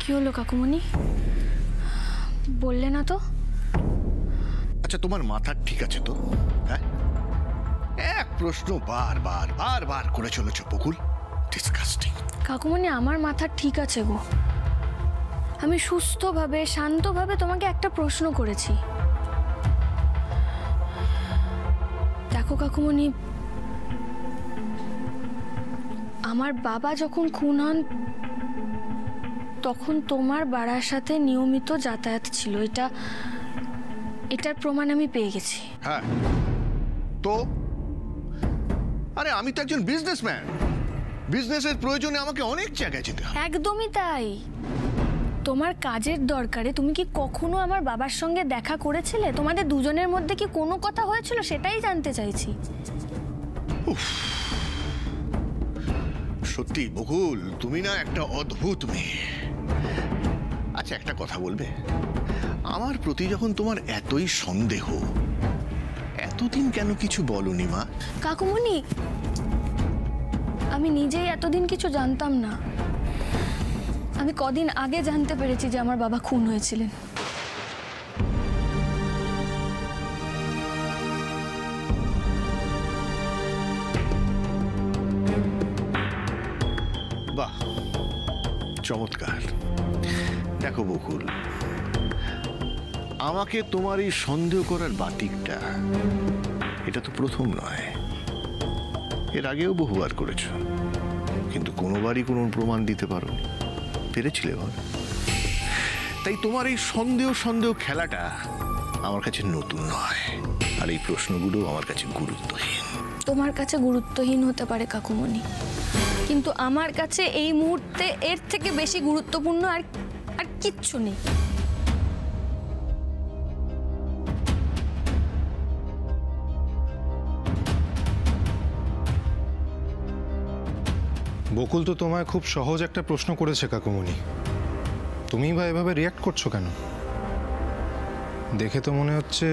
কি হলো কাকুমণি, বললে না তো? আচ্ছা, তোমার মাথা ঠিক আছে তো? হ্যাঁ, এক প্রশ্ন বারবার বারবার করে চলেছ বকুল। ডিসকাস্টিং। কাকুমণি, আমার মাথা ঠিক আছে গো। আমি সুস্থভাবে শান্তভাবে তোমাকে একটা প্রশ্ন করেছি। দেখো কাকুমণি, আমার বাবা যখন খুন হন তখন তোমার বাড়ার সাথে নিয়মিত যাতায়াত ছিল। এটার প্রমাণ আমি পেয়ে গেছি। হ্যাঁ তো, আরে আমি তো একজন বিজনেসম্যান। বিজনেসের প্রয়োজনে আমাকে অনেক জায়গায় যেতে হয়। একদমই তাই। তোমার কাজের দরকারে তুমি কি কখনো আমার বাবার সঙ্গে দেখা করেছিলে? তোমাদের দুজনের মধ্যে কি কোনো কথা হয়েছিল সেটাই জানতে চাইছি। সত্যি বকুল, তুমি না একটা অদ্ভুত মেয়ে। আচ্ছা, একটা কথা বলবে? আমার প্রতি যখন তোমার এতই সন্দেহ, এতদিন কেন কিছু বলনি মা? কাকুমণি, আমি নিজেই এতদিন কিছু জানতাম না। আমি কদিন আগে জানতে পেরেছি যে আমার বাবা খুন হয়েছিলেন। বাহ, চমৎকার। দেখো বকুল, আমাকে তোমার এই সন্দেহ করার বাতিকটা এটা তো প্রথম নয়। এর আগেও বহুবার করেছ, কিন্তু কোনোবারই কোনো প্রমাণ দিতে পারো পেরেছিলে বল। তাই তোমার এই সন্দেহ সন্দেহ খেলাটা আমার কাছে নতুন নয়, আর এই প্রশ্নগুলো আমার কাছে গুরুত্বহীন। তোমার কাছে গুরুত্বহীন হতে পারে কাকুমণি, কিন্তু আমার কাছে এই মুহূর্তে এর থেকে বেশি গুরুত্বপূর্ণ আর কিচ্ছু নেই। বকুল তো তোমায় খুব সহজ একটা প্রশ্ন করেছে কাকুমণি, তুমি বা এভাবে রিয়াক্ট করছো কেন? দেখে তো মনে হচ্ছে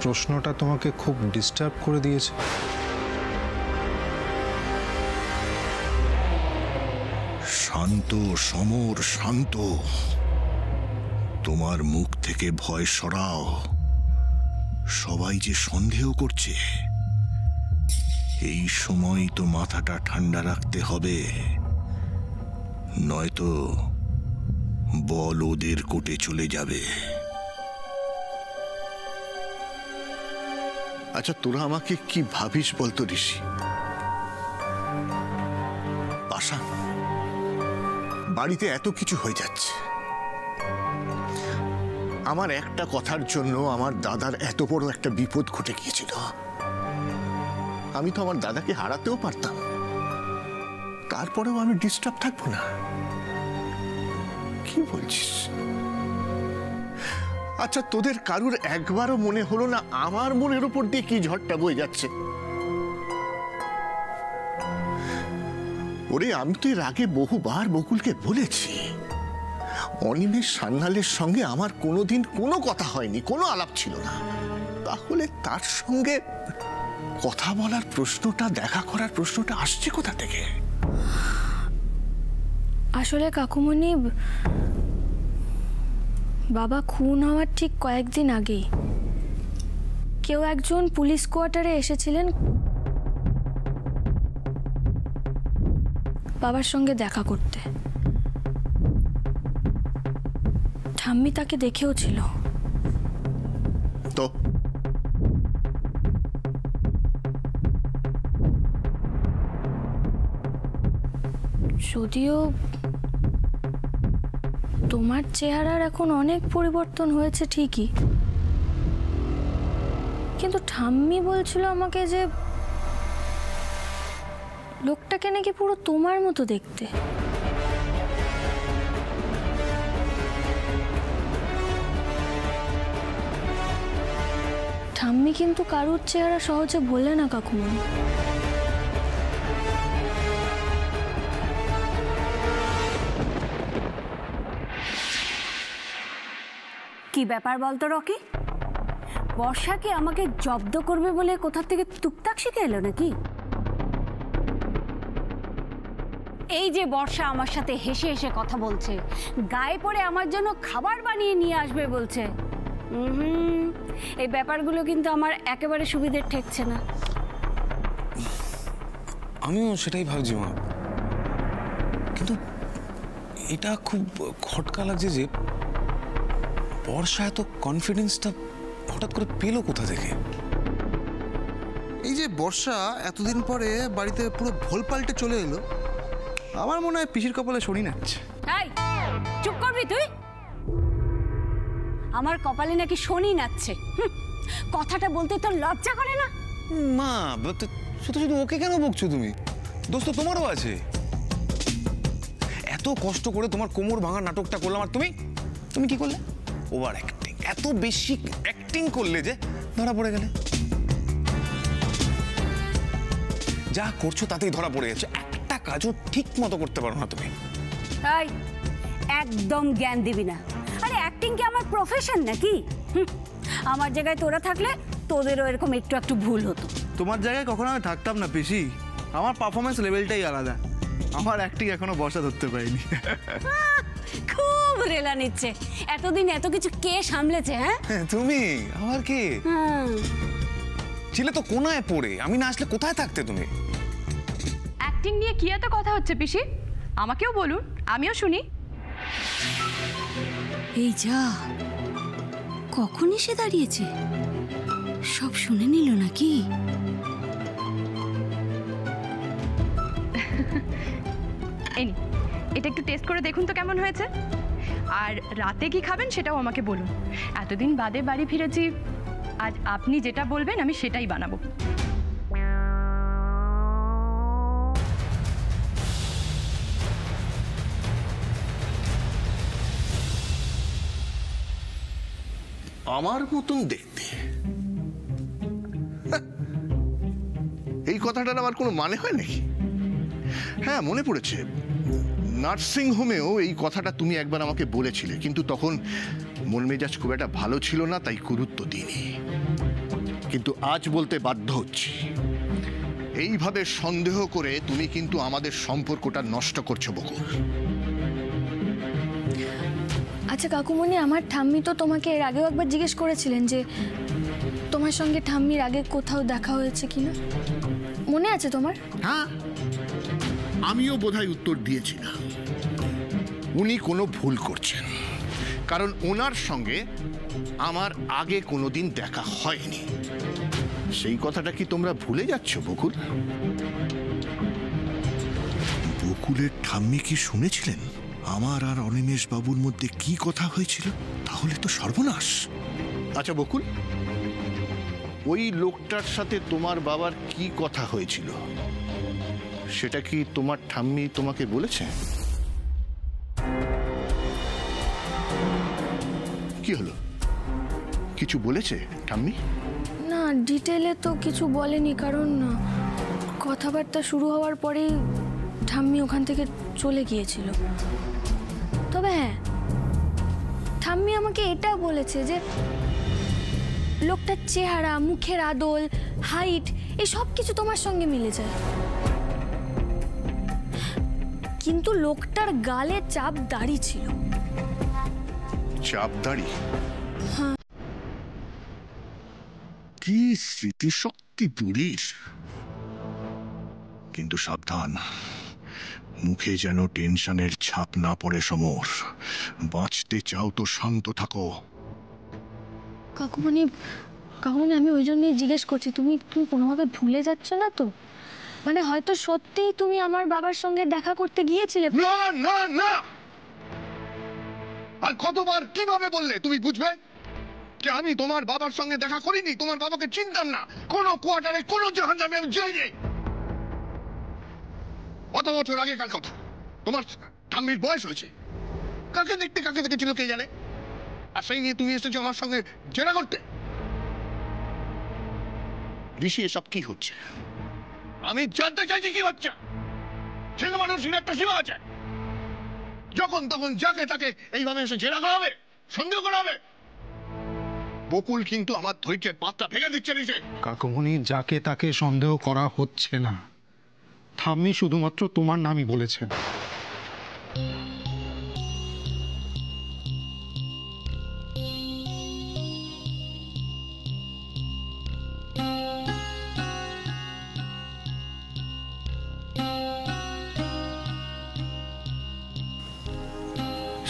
প্রশ্নটা তোমাকে খুব ডিস্টার্ব করে দিয়েছে। শান্ত সমর, শান্ত। তোমার মুখ থেকে ভয় সরাও। সবাই যে সন্দেহ করছে, এই সময় তো মাথাটা ঠান্ডা রাখতে হবে, নয়তো বল ওদের কোটে চলে যাবে। আচ্ছা, তোরা আমাকে কি ভাবিস বলতো ঋষি? পাশা, বাড়িতে এত কিছু হয়ে যাচ্ছে, আমার একটা কথার জন্য আমার দাদার এত বড় একটা বিপদ ঘটে গিয়েছিল। আমি তো আমার দাদাকে হারাতেও পারতাম, তারপরেও আমি ডিস্টার্ব থাকবো না? কি বলছিস? আচ্ছা, তোদের কারুর একবারও মনে হলো না আমার মনের উপর দিয়ে কি ঝড়টা বয়ে যাচ্ছে? ওরে, আমি তো এর আগে বহুবার বকুলকে বলেছি, অনিমেষ সান্যালের সঙ্গে আমার কোনোদিন কোনো কথা হয়নি, কোনো আলাপ ছিল না। তাহলে তার সঙ্গে কথা বলার প্রশ্নটা, দেখা করার প্রশ্নটা আসছে কোথা থেকে? আসলে কাকুমণি, বাবা খুন হওয়ার ঠিক কয়েকদিন আগে কেউ একজন পুলিশ কোয়ার্টারে এসেছিলেন বাবার সঙ্গে দেখা করতে। ঠাম্মি তাকে দেখেও ছিল। তো যদিও তোমার চেহারার এখন অনেক পরিবর্তন হয়েছে ঠিকই, কিন্তু ঠাম্মি বলছিল আমাকে যে লোকটাকে নাকি পুরো তোমার মতো দেখতে। ঠাম্মি কিন্তু কারুর চেহারা সহজে বললে না কাকুমণি। কি ব্যাপার বলতো রকি? বর্ষা কি আমাকে জব্দ করবে বলে কোথা থেকে টুকটাক শিখে এলো নাকি? এই যে বর্ষা আমার সাথে হেসে হেসে কথা বলছে, গায়ে পড়ে আমার জন্য খাবার বানিয়ে নিয়ে আসবে বলছে, এই ব্যাপারগুলো কিন্তু আমার একেবারে সুবিধের ঠেকছে না। আমিও সেটাই ভাবছি মা, কিন্তু এটা খুব খটকা লাগছে যে বর্ষা এত কনফিডেন্সটা হঠাৎ করে পেলো কোথা থেকে? এই যে বর্ষা এতদিন পরে বাড়িতে পুরো ভোল পাল্টে চলে এলো, আমার মনে হয় পিসির কপালে শনি নাচছে। এই চুপ করবি তুই? আমার কপালে নাকি শনি নাচছে? কথাটা বলতে তোর লজ্জা করে না? মা শুধু শুধু ওকে কেন বকছো তুমি? দোস্ত তোমারও আছে। এত কষ্ট করে তোমার কোমর ভাঙা নাটকটা করলাম আর তুমি কি করলে? ওভার অ্যাক্টিং, এত বেশি অ্যাক্টিং করলে যে ধরা পড়ে গেলে। যা করছো তাতেই ধরা পড়ে যাচ্ছে, একটা কাজও ঠিক মতো করতে পারো না তুমি। এই একদম জ্ঞান দিবি না। আরে অ্যাক্টিং কি আমার প্রফেশন নাকি? আমার জায়গায় তোরা থাকলে তোদেরও এরকম একটু একটু ভুল হতো। তোমার জায়গায় কখনো আমি থাকতাম না পিসি, আমার পারফরমেন্স লেভেলটাই আলাদা। আমার অ্যাক্টিং এখনো বর্ষা ধরতে পারিনি। খুব রেলা নিচ্ছে। এতদিন এত কিছু কে সামলেছে? হ্যাঁ তুমি আবার কে? ছিলে তো কোনায় পড়ে, আমি না আসলে কোথায় থাকতে তুমি? অ্যাক্টিং নিয়ে কি এত কথা হচ্ছে পিসি? আমাকেও বলুন, আমিও শুনি। এই যা, কখন এসে দাঁড়িয়েছে? সব শুনে নিল নাকি? এই নিন, এটা একটু টেস্ট করে দেখুন তো কেমন হয়েছে। আর রাতে কি খাবেন সেটাও আমাকে বলুন। এতদিন বাদে বাড়ি ফিরেছি, আজ আপনি যেটা বলবেন আমি সেটাই বানাবো। আমার মতন দেখতে, এই কথাটার আবার কোনো মানে হয় নাকি? হ্যাঁ, মনে পড়েছে, নার্সিং হোমেও এই কথাটা তুমি একবার আমাকে বলেছিলে, কিন্তু তখন মন মেজাজ খুব একটা ভালো ছিল না, তাই গুরুত্ব দিইনি। কিন্তু আজ বলতে বাধ্য হচ্ছি, এইভাবে সন্দেহ করে তুমি কিন্তু আমাদের সম্পর্কটা নষ্ট করছো বকুল। আচ্ছা কাকুমণি, আমার ঠাম্মি তো তোমাকে এর আগেও একবার জিজ্ঞেস করেছিলেন যে তোমার সঙ্গে ঠাম্মির আগে কোথাও দেখা হয়েছে কিনা, মনে আছে তোমার? হ্যাঁ, আমিও বোধহয় উত্তর দিয়েছিলাম উনি কোনো ভুল করছেন, কারণ ওনার সঙ্গে আমার আগে কোনোদিন দেখা হয়নি। সেই কথাটা কি তোমরা ভুলে যাচ্ছ বকুল? বকুলের ঠাম্মি কি শুনেছিলেন আমার আর অনিমেষ বাবুর মধ্যে কি কথা হয়েছিল? তাহলে তো সর্বনাশ। আচ্ছা বকুল, ওই লোকটার সাথে তোমার বাবার কি কথা হয়েছিল সেটা কি তোমার ঠাম্মি তোমাকে বলেছে? কি হলো, কিছু বলেছে ঠাম্মি? না, ডিটেলে তো কিছু বলেনি, কারণ কথাবার্তা শুরু হওয়ার পরেই ঠাম্মি ওখান থেকে চলে গিয়েছিল। তবে হ্যাঁ, ঠাম্মি আমাকে এটা বলেছে যে লোকটার চেহারা, মুখের আদল, হাইট, এই সব কিছু তোমার সঙ্গে মিলে যায়, কিন্তু লোকটার গালে চাপ দাড়ি ছিল। চাপ দাড়ি? কি স্মৃতিশক্তি বুড়ির! কিন্তু সাবধান, মুখে যেন টেনশনের ছাপ না পড়ে সমর। বাঁচতে চাও তো শান্ত থাকো। কাকুমণি, আমি ওই জন্যই জিজ্ঞেস করছি, তুমি কোনোভাবে ভুলে যাচ্ছ না তো? মানে হয়তো সত্যিই তুমি আমার বাবার সঙ্গে দেখা করতে গিয়েছিলে। না না না, আর কতবার কিভাবে বললে তুমি বুঝবে যে আমি তোমার বাবার সঙ্গে দেখা করিনি, তোমার বাবাকে চিনতাম না, কোন কোয়ার্টারে কোন জাহান্নামে আমি যাইনি। কত বছর আগেকার কথা, তোমার ঠাম্মির বয়স হয়েছে, কাকে দেখতে কাকে দেখেছিল কে জানে, আর সেই নিয়ে তুমি এসেছো আমার সঙ্গে জেরা করতে। ঋষি, এসব কি হচ্ছে? আমি জানতে চাইছি কি হচ্ছে। ছেলে মানুষের একটা সীমা আছে, যখন তখন যাকে তাকে এইভাবে এসে জেরা করা হবে, সন্দেহ করা হবে। বকুল কিন্তু আমার ধৈর্যের পাতটা ভেঙে দিচ্ছে নিচে। কাকুমণি, যাকে তাকে সন্দেহ করা হচ্ছে না, ঠাম্মি শুধুমাত্র তোমার নামই বলেছেন।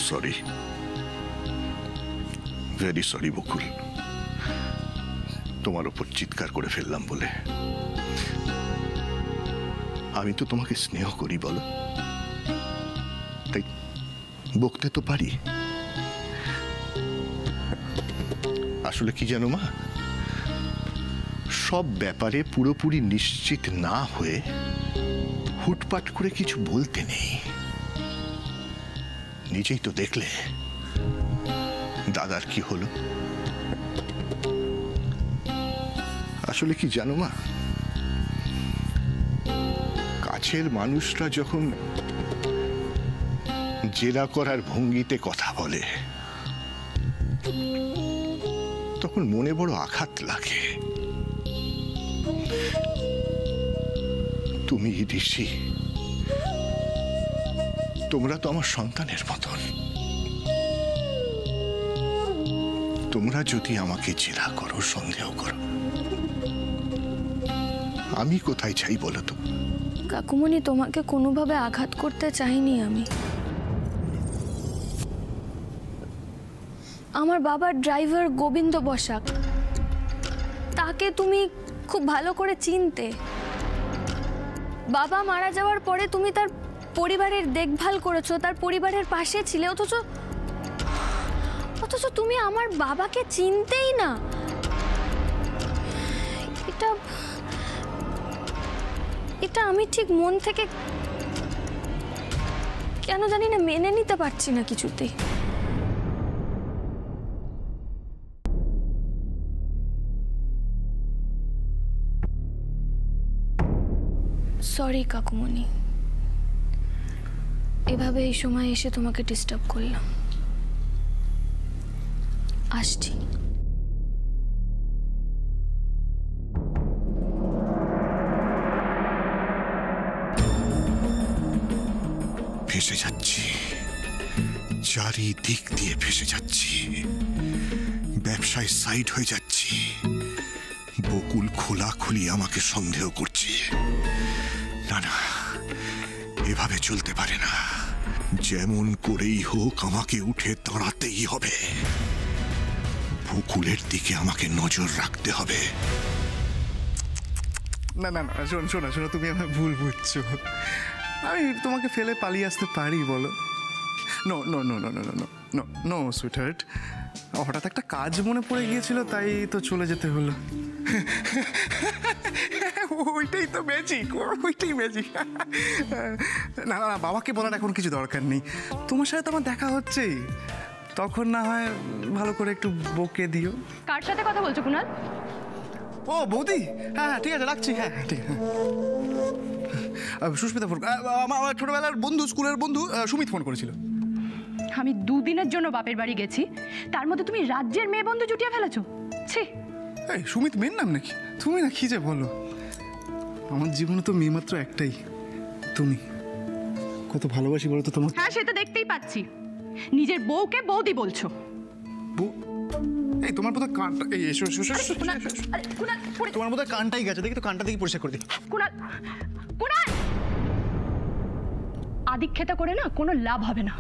সরি, ভেরি সরি বকুল, তোমার উপর চিৎকার করে ফেললাম বলে। আমি তো তোমাকে স্নেহ করি বলো, তাই বকতে তো পারি। আসলে কি জানো মা, সব ব্যাপারে পুরোপুরি নিশ্চিত না হয়ে হুটপাট করে কিছু বলতে নেই। নিজেই তো দেখলে দাদার কি হলো। আসলে কি জানো মা, কাছের মানুষরা যখন জেরা করার ভঙ্গিতে কথা বলে তখন মনে বড় আঘাত লাগে। তুমি ঋষি, তোমরা তো আমার সন্তানের মতন। তোমরা যদি আমাকে জেরা করো, সন্দেহ করো, আমি কোথায় চাই বলো তো? কাকুমণি, তোমাকে কোনোভাবে আঘাত করতে চাইনি আমি। আমার বাবার ড্রাইভার গোবিন্দ বসাক, তাকে তুমি খুব ভালো করে চিনতে। বাবা মারা যাওয়ার পরে তুমি তার পরিবারের দেখভাল করেছো, তার পরিবারের পাশে ছিলে, অথচ তুমি আমার বাবাকে চিনতেই না। এটা আমি ঠিক মন থেকে কেন জানি না মেনে নিতে পারছি না কিছুতেই। সরি কাকুমণি, এভাবে এই সময় এসে তোমাকে ডিস্টার্ব করলাম। আসছি। ফেসে যাচ্ছি, চারিদিক দিয়ে ফেসে যাচ্ছি, ব্যবসায় সাইড হয়ে যাচ্ছি। বকুল খোলাখুলি আমাকে সন্দেহ করছে। না না, এভাবে চলতে পারে না। যেমন করেই হোক আমাকে উঠে দাঁড়াতেই হবে। বকুলের দিকে আমাকে নজর রাখতে হবে। না না না, শোনো, তুমি আমার ভুল বুঝছো। আমি তোমাকে ফেলে পালিয়ে আসতে পারি বলো? No no no no no no no no sweetheart, হঠাৎ একটা কাজ মনে পড়ে গিয়েছিল, তাই তো চলে যেতে হলো। ওইটাই তো ম্যাজিক, ওইটাই ম্যাজিক। না না, বাবাকে বলার এখন কিছু দরকার নেই। তোমার সাথে তো আমার দেখা হচ্ছেই, তখন না হয় ভালো করে একটু বকে দিও। কার সাথে কথা বলছো কুনাল? ও বৌদি, হ্যাঁ ঠিক আছে, রাখছি। হ্যাঁ ঠিক আছে। সুস্মিতা ফোন, আমার ছোটবেলার বন্ধু, স্কুলের বন্ধু সুমিত ফোন করেছিল। আমি দুদিনের জন্য বাপের বাড়ি গেছি, তার মধ্যে তুমি রাজ্যের মেয়ে বন্ধু জুটিয়ে ফেলেছো। ছি! এই সুমিত মেয়ের নাম নাকি? তুমি না কি যে বলো। আমার জীবনে তো মেয়ে মাত্র একটাই, তুমি। কত ভালোবাসি বলো তো তোমার। হ্যাঁ, সেটা দেখতেই পাচ্ছি। নিজের বউকে বৌদি বলছো। এই তোমার বোধহয় কানটা, এই এসো এসো এসো। তোমার বোধহয় কানটাই গেছে, দেখি তো কানটা দেখি পরিষ্কার করে দিই। কুনাল, আদিক্ষেতা করে না কোনো লাভ হবে না।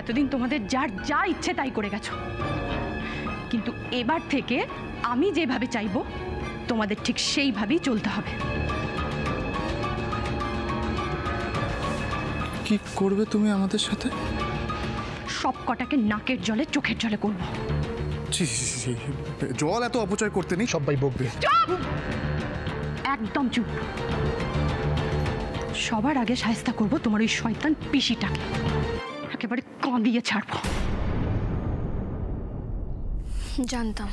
এতদিন তোমাদের যার যা ইচ্ছে তাই করে গেছো, কিন্তু এবার থেকে আমি যেভাবে চাইবো তোমাদের ঠিক সেইভাবেই চলতে হবে। কি করবে তুমি আমাদের সাথে? সব কটাকে নাকের জলে চোখের জলে করবো। জল এত অপচয় করতে নেই, সবাই বকবে। একদম চুপ। সবার আগে শায়েস্তা করবো তোমার ওই শয়তান পিসিটাকে, একেবারে কাঁদিয়ে ছাড়বো। জানতাম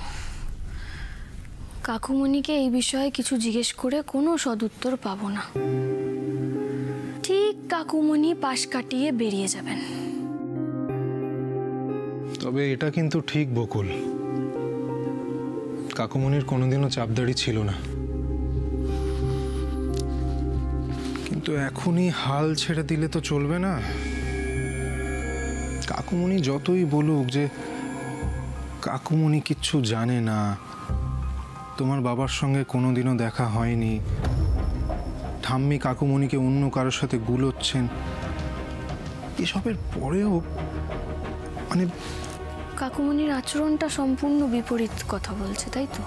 কাকুমণিকে এই বিষয়ে কিছু জিজ্ঞেস করে কোনো সদুত্তর পাবো না। ঠিক কাকুমণি পাশ কাটিয়ে বেরিয়ে যাবেন। তবে এটা কিন্তু ঠিক বকুল, কাকুমণির কোনোদিনও চাপদাড়ি ছিল না। কিন্তু এখনই হাল ছেড়ে দিলে তো চলবে না। কাকুমণি যতই বলুক যে কাকুমণি কিচ্ছু জানে না, তোমার বাবার সঙ্গে কোনোদিনও দেখা হয়নি, ঠাম্মি কাকুমণিকে অন্য কারোর সাথে গুলোচ্ছেন, এসবের পরেও মানে কাকুমণির আচরণটা সম্পূর্ণ বিপরীত কথা বলছে, তাই তো?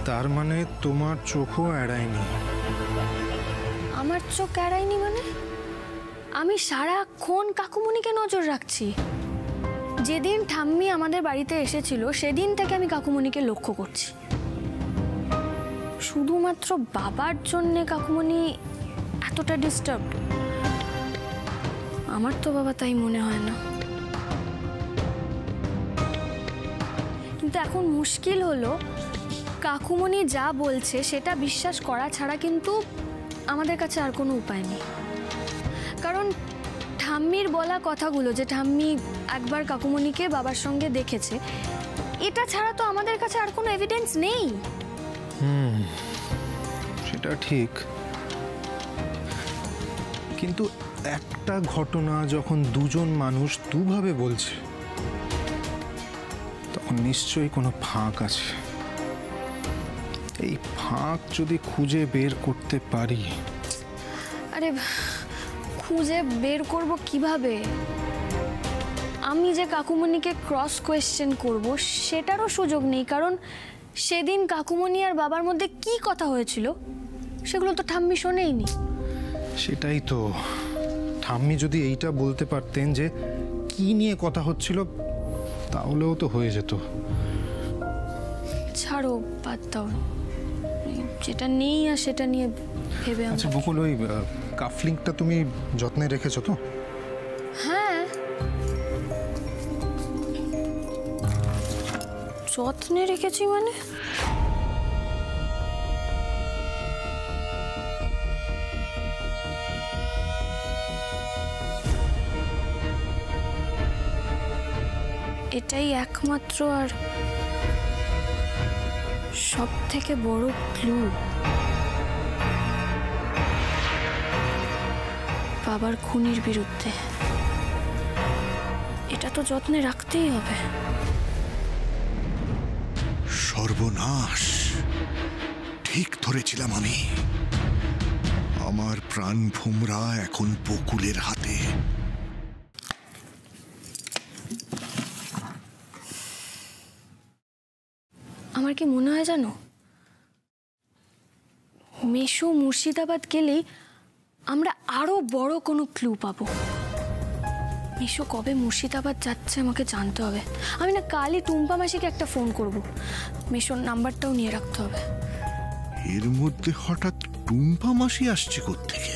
তার মানে তোমার চোখও এড়ায়নি? আমার চোখ এড়ায়নি মানে? আমি সারাক্ষণ কাকুমণিকে নজর রাখছি। যেদিন ঠাম্মি আমাদের বাড়িতে এসেছিল সেদিন থেকে আমি কাকুমণিকে লক্ষ্য করছি। শুধুমাত্র বাবার জন্যে কাকুমণি এতটা ডিস্টার্ব? আমার তো বাবা তাই মনে হয় না। কিন্তু এখন মুশকিল হলো, কাকুমণি যা বলছে সেটা বিশ্বাস করা ছাড়া কিন্তু আমাদের কাছে আর কোনো উপায় নেই। কারণ ঠাম্মির বলা কথাগুলো যে ঠাম্মি একবার কাকুমণিকে বাবার সঙ্গে দেখেছে, এটা ছাড়া তো আমাদের কাছে আর কোনো এভিডেন্স নেই। সেটা ঠিক, কিন্তু একটা ঘটনা যখন দুজন মানুষ দুভাবে বলছে তখন নিশ্চয়ই কোনো ফাঁক আছে। এই ফাঁক যদি খুঁজে বের করতে পারি। আরে খুঁজে বের করব কিভাবে? আমি যে কাকুমণিকে ক্রস কোয়েশ্চেন করব সেটারও সুযোগ নেই, কারণ সেদিন কাকুমণি আর বাবার মধ্যে কি কথা হয়েছিল সেগুলো তো ঠাম্মি শোনেইনি। সেটাই তো, ঠাম্মি যদি এইটা বলতে পারতেন যে কি নিয়ে কথা হচ্ছিল তাহলেও তো হয়ে যেত। ছাড়ো, বাদ দাও, যেটা নেই আর সেটা নিয়ে ভেবে। আচ্ছা বকুল, ওই কাফলিংকটা তুমি যত্নে রেখেছো তো? হ্যাঁ, যত্নে রেখেছি মানে? এটাই একমাত্র আর সব থেকে বড় ক্লু বাবার খুনির বিরুদ্ধে। এটা তো যত্নে রাখতেই হবে। সর্বনাশ, ঠিক ধরেছিলাম আমি। আমার প্রাণ ভোমরা এখন বকুলের হাতে। আমার কি মনে হয় জানো, মেশো মুর্শিদাবাদ গেলেই আমরা আরো বড় কোনো ক্লু পাবো। মেশো কবে মুর্শিদাবাদ যাচ্ছে আমাকে জানতে হবে। আমি না কালই টুম্পা মাসিকে একটা ফোন করব, মেশোর নাম্বারটাও নিয়ে রাখতে হবে। এর মধ্যে হঠাৎ টুম্পা মাসি আসছে কোত্থেকে?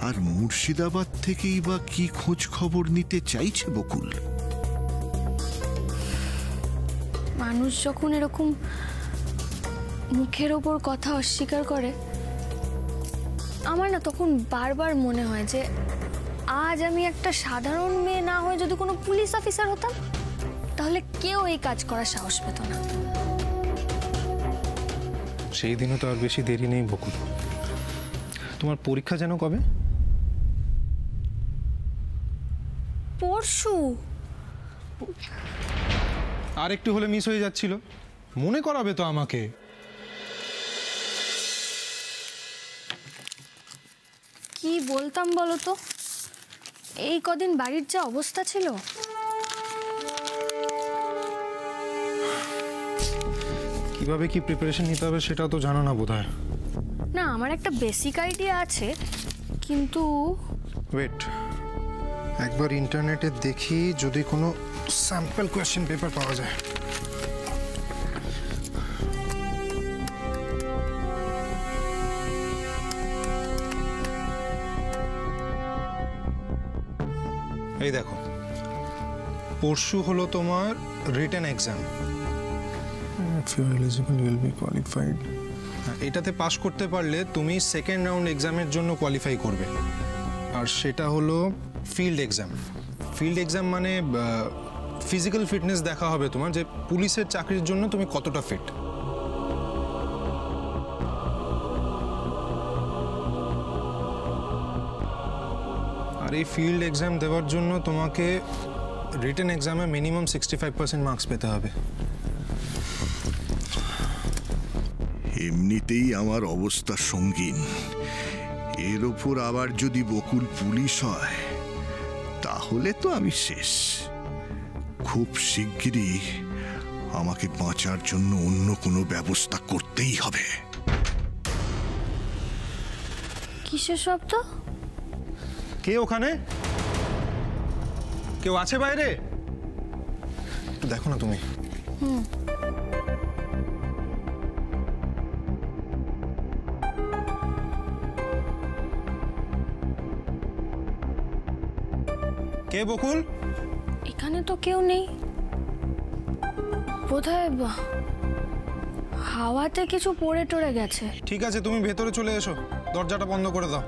আর মুর্শিদাবাদ থেকেই বা কি খোঁজ খবর নিতে চাইছে বকুল? মানুষ যখন এরকম মুখের ওপর কথা অস্বীকার করে, আমার না তখন বারবার মনে হয় যে আজ আমি একটা সাধারণ মেয়ে না হয়ে যদি কোনো পুলিশ অফিসার হতাম তাহলে কেউ এই কাজ করার সাহস পেত না। সেই দিনও তো আর বেশি দেরি নেই বকুল। তোমার পরীক্ষা যেন কবে? পরশু। আর একটু হলে মিস হয়ে যাচ্ছিল, মনে করাবে তো আমাকে। কি বলতাম বলো তো, এই কদিন বাড়ির যা অবস্থা ছিল। কিভাবে কি প্রিপারেশন নিতে হবে সেটাও তো জানো না বোধহয়। না, আমার একটা বেসিক আইডিয়া আছে, কিন্তু ওয়েট, একবার ইন্টারনেটে দেখি যদি কোনো স্যাম্পল কোয়েশ্চেন পেপার পাওয়া যায়। এই দেখো, পরশু হলো তোমার written exam. If you are eligible, you will be qualified. এটাতে পাস করতে পারলে তুমি সেকেন্ড রাউন্ড এক্সামের জন্য কোয়ালিফাই করবে। আর সেটা হলো ফিল্ড এক্সাম। ফিল্ড এক্সাম মানে ফিজিক্যাল ফিটনেস দেখা হবে তোমার, যে পুলিশের চাকরির জন্য তুমি কতটা ফিট। আর এই ফিল্ড এক্সাম দেওয়ার জন্য তোমাকে রিটেন এক্সামে মিনিমাম 65% মার্কস পেতে হবে। এমনিতেই আমার অবস্থা সঙ্গীন, এর ওপর আবার যদি বকুল পুলিশ হয় তাহলে তো আমি শেষ। খুব শিগগিরই আমাকে বাঁচার জন্য অন্য কোনো ব্যবস্থা করতেই হবে। কিসের শব্দ? কে ওখানে? কেউ আছে বাইরে? একটু দেখো না তুমি। কে বকুল? এখানে তো কেউ নেই, বোধহয় হাওয়াতে কিছু পড়ে টরে গেছে। ঠিক আছে, তুমি ভেতরে চলে এসো, দরজাটা বন্ধ করে দাও।